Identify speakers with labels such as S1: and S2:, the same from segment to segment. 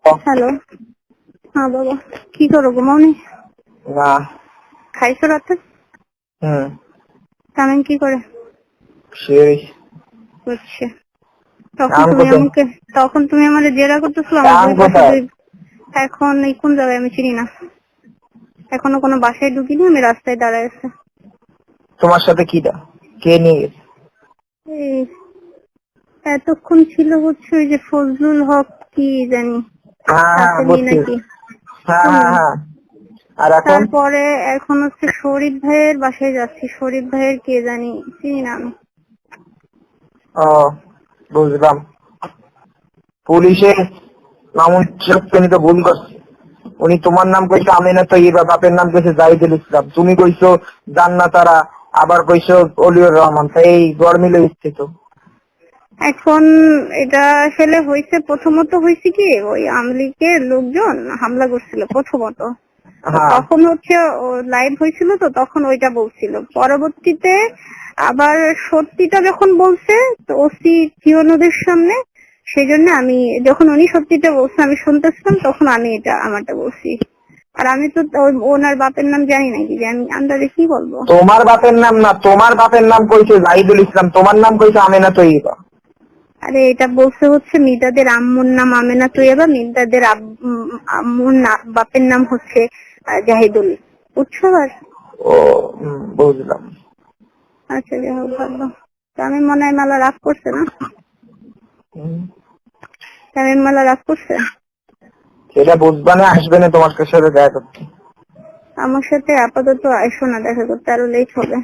S1: Hello, হ্যাঁ বাবা, কি করো ঘুমাওনি?
S2: না।
S1: খাইছো রাতে? তামিম কি করে?
S2: সেই
S1: করছে। তখন তুমি আমাকে জেরা করতেছো আমার দুই পাশে এখন এই কোন জায়গায় আমি চিনি না, এখনো কোনো বাসায় ঢুকিনি, আমি রাস্তায় দাঁড়ায় আছে।
S2: তোমার সাথে কে নিয়ে গেছে?
S1: এই এতক্ষণ ছিল হচ্ছে ওই যে ফজলুল হক কি জানি নাকি,
S2: আর এখন?
S1: তারপরে এখন হচ্ছে শরীফ ভাইয়ের বাসায় যাচ্ছি। শরীফ ভাইয়ের কে জানি, চিনি না আমি।
S2: ও বুঝলাম, পুলিশে মামুন উনি তো ভুল করছে। উনি তোমার নাম কইছে আমিনা তৈয়বা, বাপের নাম কইছে জাহিদুল ইসলাম, তুমি কইছো জান্নাতারা, আবার কইছো অলিউর রহমান, তাই এই গড় মিলে উঠছে তো।
S1: এখন এটা আসলে হয়েছে, প্রথমত হয়েছে কি ওই আমলিকের লোকজন হামলা করছিল প্রথমত, তখন হচ্ছে লাইভ হয়েছিল তো তখন ওইটা বলছিল। পরবর্তীতে আবার সত্যিটা যখন বলছে তো ওসি জিওনদের সামনে, সেই জন্য আমি যখন উনি সত্যিটা বলছে আমি শুনতেছিলাম, তখন আমি এটা আমারটা বলছি। আর আমি তো ওনার বাপের নাম জানি নাকি, যে আমি আন্দাজে কি বলবো।
S2: তোমার বাপের নাম না, তোমার বাপের নাম কইছে জাহিদুল ইসলাম, তোমার নাম কইছে আমিনা তৈয়বা।
S1: আরে এটা বলছে হচ্ছে মিদাদের আম্মুর নাম আমেনা তৈয়বা, মিদাদের আম্মুর বাপের নাম হচ্ছে জাহিদুল, বুঝছো? আর
S2: ও বুঝলাম।
S1: আচ্ছা যাই হোক, ভালো। আমি মনে হয় মেলা রাগ করছে না, আমি মেলা রাগ করছে।
S2: সেটা বুঝবা না, আসবে না তোমার সাথে দেখা করতে।
S1: আমার সাথে আপাতত আইসো না দেখা করতে, আরো লেট হবে।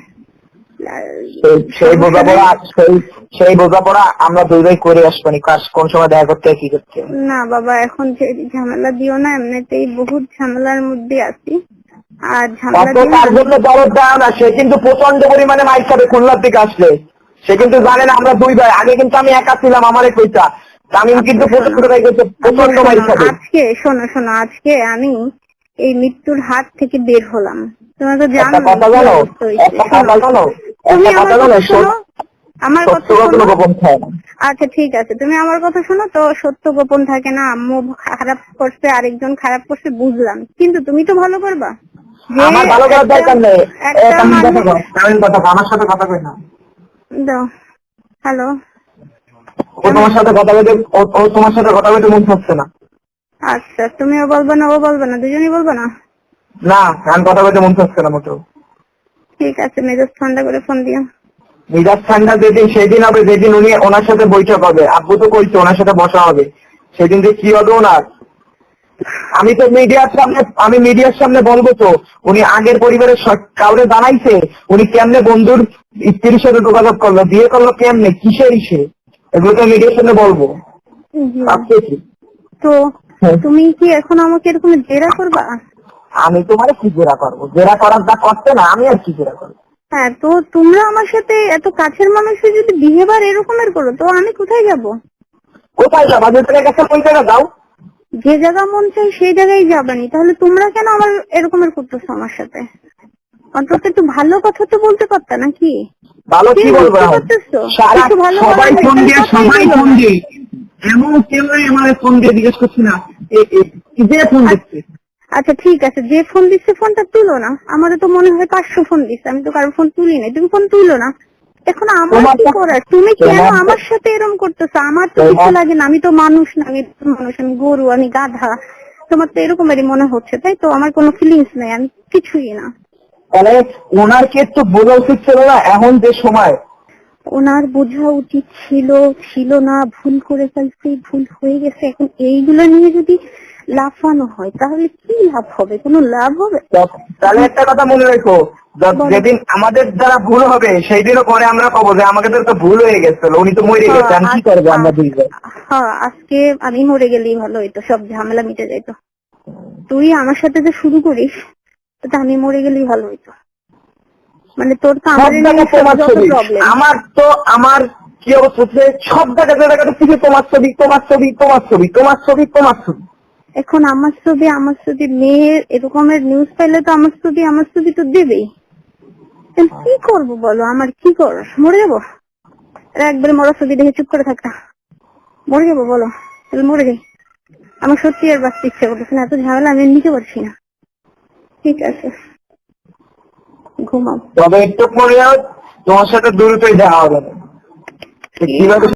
S2: সেই বোঝাপড়া আমরা দুই করে আসবানি, কোন সময় দেখা করতে কি করতে।
S1: না বাবা, এখন ঝামেলা দিও না, এমনিতেই বহুত ঝামেলার মধ্যে আছি। আর ঝামেলা
S2: তার জন্য দরদ দেওয়া না, সে কিন্তু প্রচন্ড পরিমাণে মাইক খাবে খুলনার দিকে আসলে। সে কিন্তু জানে না আমরা দুই ভাই, আগে কিন্তু আমি একা ছিলাম, আমারে কইতা তামিম কিন্তু প্রচন্ড মাইক খাবে।
S1: আজকে শোনো, আজকে আমি এই মৃত্যুর হাত থেকে বের হলাম। তোমরা তো জানো, তুমি আমার কথা শোনো, আমার কথা শোনো। আচ্ছা ঠিক আছে, তুমি আমার কথা শোনো। তো সত্য গোপন থাকে না, আম্মু খারাপ করছে, আরেকজন খারাপ করছে, বুঝলাম, কিন্তু তুমি তো ভালো করবা।
S2: আমার ভালো করার দরকার নেই, আমার সাথে কথা কই না।
S1: দাও, হ্যালো,
S2: তোমার সাথে কথা বলতে, তোমার সাথে কথা বলতে মন থাকছে না।
S1: আচ্ছা, তুমিও বলবে না, ও বলবে না, দুজনই বলবে না।
S2: না, আমি কথা বলতে মন থাকছে না মোটেও।
S1: ঠিক আছে, মেজাজ ঠান্ডা করে ফোন দিও।
S2: মেজাজ ঠান্ডা যেদিন সেদিন হবে, যেদিন উনি ওনার সাথে বৈঠক হবে, আব্বু তো কইছে ওনার সাথে বসা হবে, সেদিন যে কি হবে ওনার। আমি তো মিডিয়ার সামনে বলবো তো, উনি আগের পরিবারের কাউরে জানাইছে উনি কেমনে বন্ধুর স্ত্রীর সাথে যোগাযোগ করলো, বিয়ে করলো কেমনে, কিসের ইসে, এগুলো তো মিডিয়ার সামনে বলবো।
S1: তো তুমি কি এখন আমাকে এরকম জেরা করবা?
S2: আমি তোমার কি জেরা করবো? জেরা করার যা করতে না, আমি আর কি জেরা করবো?
S1: হ্যাঁ, তো তোমরা আমার সাথে এত কাছের মানুষের যদি বিহেভিয়ার এরকমের করো, তো আমি কোথায় যাব?
S2: কোথায় যাবা? যে কাছে ওই জায়গা যাও,
S1: যে জায়গা মন চাই সেই জায়গায় যাবানি। তাহলে তোমরা কেন আমার এরকমের করতেছো আমার সাথে? অন্তত একটু ভালো কথা তো বলতে পারতা নাকি?
S2: ভালো কি বলবো? সবাই ফোন দিয়ে এমন কেউ আমার ফোন দিয়ে জিজ্ঞেস করছি না যে ফোন দিচ্ছে।
S1: আচ্ছা ঠিক আছে, যে ফোন দিচ্ছে ফোনটা তুলো না। আমারও তো মনে হয় 500 ফোন দিচ্ছে, আমি তো কারো ফোন তুলি নাই, তুমি ফোন তুলো না। এখন আমার কি করার? তুমি কেন আমার সাথে এরকম করতেছো? আমার তো কিছু লাগে না, আমি তো মানুষ না, আমি গরু, আমি গাধা। তোমার তো এরকমেরই মনে হচ্ছে, তাই তো? আমার কোনো ফিলিংস নাই, আমি কিছুই না।
S2: তাহলে ওনারকে তো বোঝা উচিত ছিল না এখন যে সময়?
S1: ওনার বোঝা উচিত ছিল না, ভুল করে ফেলছে, ভুল হয়ে গেছে। এখন এইগুলো নিয়ে যদি লাফানো হয় তাহলে কি লাভ হবে? কোনো লাভ হবে?
S2: তাহলে একটা কথা মনে রেখো, যেদিন আমাদের দ্বারা ভুল হবে সেই দিনও পরে আমরা কবো যে আমাকে তো ভুল হয়ে গেছে, উনি তো মরে গেছে, আমি কি করবো আমরা দুই ভাই?
S1: হ্যাঁ, আজকে আমি মরে গেলেই ভালো হইতো, সব ঝামেলা মিটে যাইতো। তুই আমার সাথে যে শুরু করিস, তো আমি মরে গেলেই ভালো হইতো। মানে তোর তো
S2: আমার কি অবস্থা হচ্ছে, সব জায়গাতে থেকে তোমার ছবি।
S1: এখন আমার ছবি মেয়ের এরকমের নিউজ পাইলে তো আমার ছবি তো দেবেই। কি করবো বলো? আমার কি কর? মরে যাবো? একবারে মরা ছবি দেখে চুপ করে থাকা? মরে যাবো বলো? তাহলে মরে যাই। আমার সত্যি আর বাঁচতে ইচ্ছা করতেছে না, এত ঝামেলা আমি নিতে পারছি না। ঠিক আছে, ঘুমাও।
S2: তবে একটু পরে তোমার সাথে দ্রুতই দেখা হবে। কিভাবে